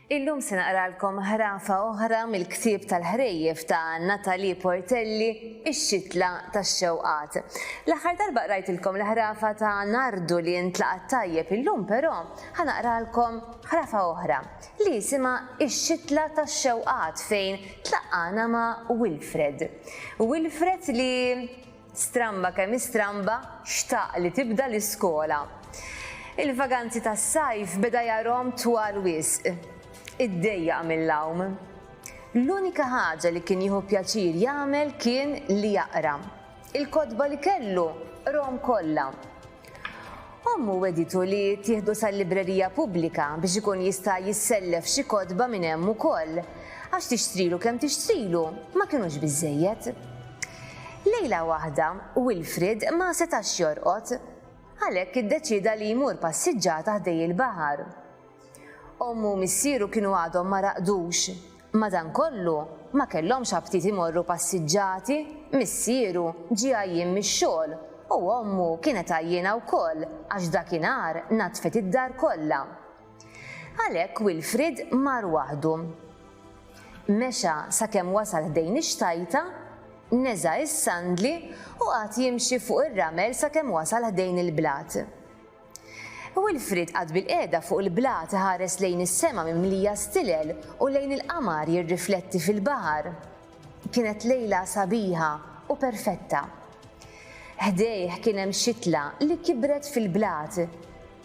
Illum se naqralkom ħrafa oħra mill-ktieb tal-ħrejjef ta' Natalie Portelli, Ix-xitla tax-xewqat. L-aħħar darba qrajtilkom l-ħrafa ta' Nardu li ntlaqat tajjeb illum però ħanaqralkom ħrafa oħra li jisimha Ix-xitla tax-xewqat fejn tlaqqana ma' Wilfred. Wilfred li stramba kemm istramba xtaq li tibda l-iskola. Il-vaganzi tas-sajf beda jarhom twal wisq. Id-dejjaq mill-lawm. L-unika ħaġa li kien jieħu pjaċir jagħmel kien li jaqra. Il-kotba li kellu rom kollha. Ommu weditu li tieħdu sal-librerija pubblika biex ikun jista' jissellef xi kotba minn hemm ukoll. Għax tixtrilu kemm tixtrilu, ma kinux biżżejjed. Lejla waħda Wilfred ma setax jorqod, għalhekk iddeċida li jmur passiġġata ħdej il-baħar. Ommu missieru kienu għadhom ma raqdux, madankollu ma kellhomx aptit imorru passiġġati, missieru ġie għajjin mix-xogħol u ommu kienet għajjina wkoll għax dakinhar natfet id-dar kollha. Għalhekk Wilfred mar waħdu. Mexa sakemm wasal ħdejn ix-xtajta, neża' is-sandli u qagħad jimxi fuq ir-ramel sakemm wasal ħdejn il-blat. Wilfred qad bil-qiegħda fuq il-blat ħares lejn is-sema mimlija stilel u lejn il-qamar jirrifletti fil-baħar. Kienet lejla sabiħa u perfetta. Ħdejh kien hemm xitla li kibret fil-blat.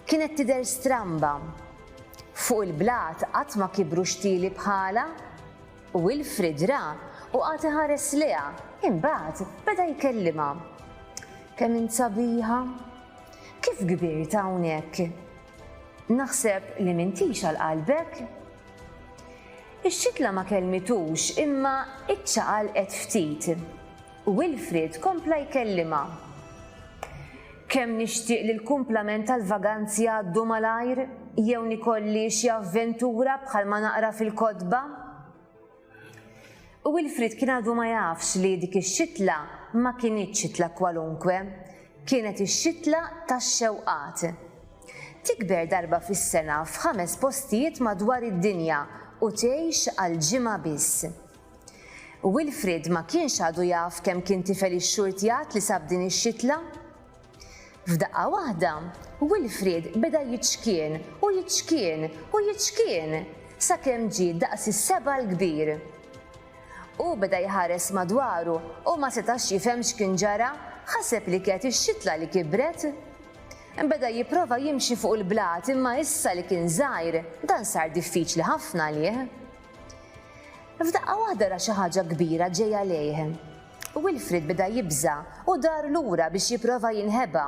Kienet tidher stramba. Fuq il-blat qatt ma kibru xtieli bħala. Wilfred ra u qagħad iħares liha, imbagħad beda jkellimha. Kemm int sabiħa? Kif kbirt hawnhekk? Naħseb li m'intix għal qalbek? Ix-xitla ma kelmitux imma iċċaqalqet ftit. Wilfred kompla jkellimha. Kemm nixtieq li l-kumplament tal-vaganzi għaddu malajr jew nikolli xi avventura bħalma naqra fil-kotba? Wilfred kien għadu ma jafx li dik ix-xitla ma kienitx xitla kwalunkwe. Kienet ix-xitla tax-xewqat. Tikber darba fis-sena f'5 postijiet madwar id-dinja u tgħix għal ġimgħa biss. Wilfred ma kienx għadu jaf kemm kien tifel ix-xurtjat li sab din ix-xitla. F'daqqa waħda, Wilfred beda jiċkien u jiċkien u jiċkien sakemm ġie daqs is-seba' l-kbir. U beda jħares madwaru u ma setax jifhem x'kien ġara. Ħaseb li kienet ix-xitla li kibret. Beda jipprova jimxi fuq il-blat imma issa li kien żgħir dan sar diffiċli ħafna għalih. F'daqqa waħda ra xi ħaġa kbira ġejja lejh. Wilfred beda jibża u dar lura biex jipprova jinħeba.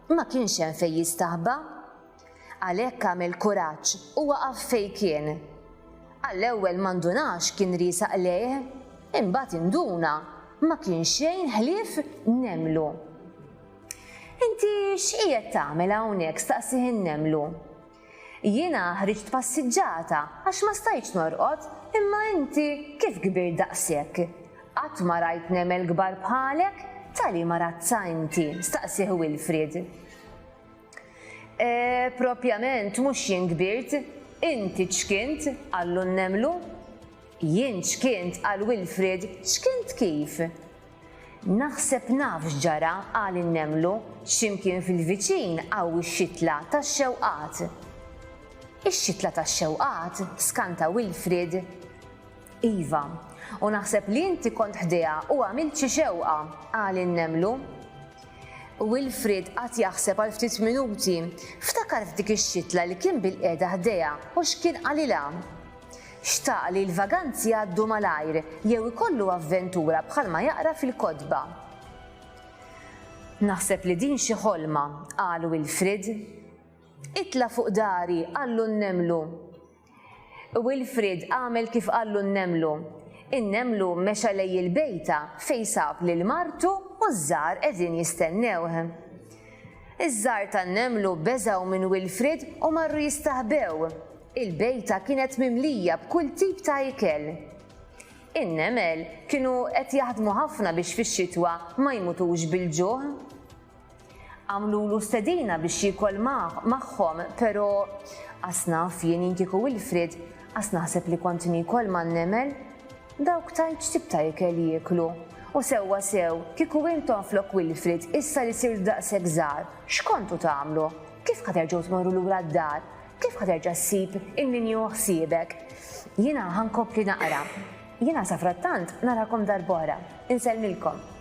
Ma kienx hemm fejn jistaħba. Għalhekk għamel kuraġġ u waqaf fejn kien. Għall-ewwel ma ndunax kien riesaq lejh, imbagħad induna ma kien xejn ħlief nemlu. Inti x'qiegħed tagħmel hawnhekk staqsih in-nemlu. Jiena ħriġt passiġġata għax ma stajtx norqod, imma inti kif kbir daqshekk? Qatt ma rajt nemel kbar bħalek? Tali marazza inti, staqsih Wilfred. Propjament mhux jien kbirt, inti x'kint qallu n-nemlu? Jien x'kint għal Wilfred x'kint kif? Naħseb naf x'ġara qal in-nemlu x'imkien fil-viċin hawn ix-xitla tax-xewqat. Ix-xitla tax-xewqat skanta Wilfred. Iva, u naħseb li inti kont ħdejha u għamilt xi xewqa qal in-nemlu. Wilfred qatt jaħseb għal ftit minuti, ftakar f'dik ix-xitla li kien bil-qiegħda ħdejha u x'kien qalilha. Xtaq li l-vaganzi għaddu malajr jew ikollu avventura bħalma jaqra fil-kotba. Naħseb li din xi ħolma, qal Wilfred. Itla fuq dari, qallu n-nemlu. Wilfred għamel kif qallu n-nemlu. In-nemlu mexa lej il-bejta fejn sab lil martu u ż-żgħar qegħdin jistennewh. Iż-żgħar tan-nemlu beżgħu minn Wilfred u marru jistaħbew. Il-bejta kienet mimlija b'kull tip ta' ikel. In-nemel kienu qed jaħdmu ħafna biex fix-xitwa ma jmutux bil-ġuħ. Għamlulu stedina biex jiekol magħhom, però Asnaf jien kieku Wilfred għas naħseb li kont nikol ma nemel, dawk tajt x'tibta ikel jieklu. U sewwa sew, kieku intom flok Wilfrid issa li sir daqshekk żgħar, x'kontu tagħmlu? Kif ħaterġgħu tmorru lura d-dar? Kif ħaterġa' ssib in-ninju ħsiebek? Jiena ħankompli naqra. Jiena sa frattant narakom darbora. Insellmilkom.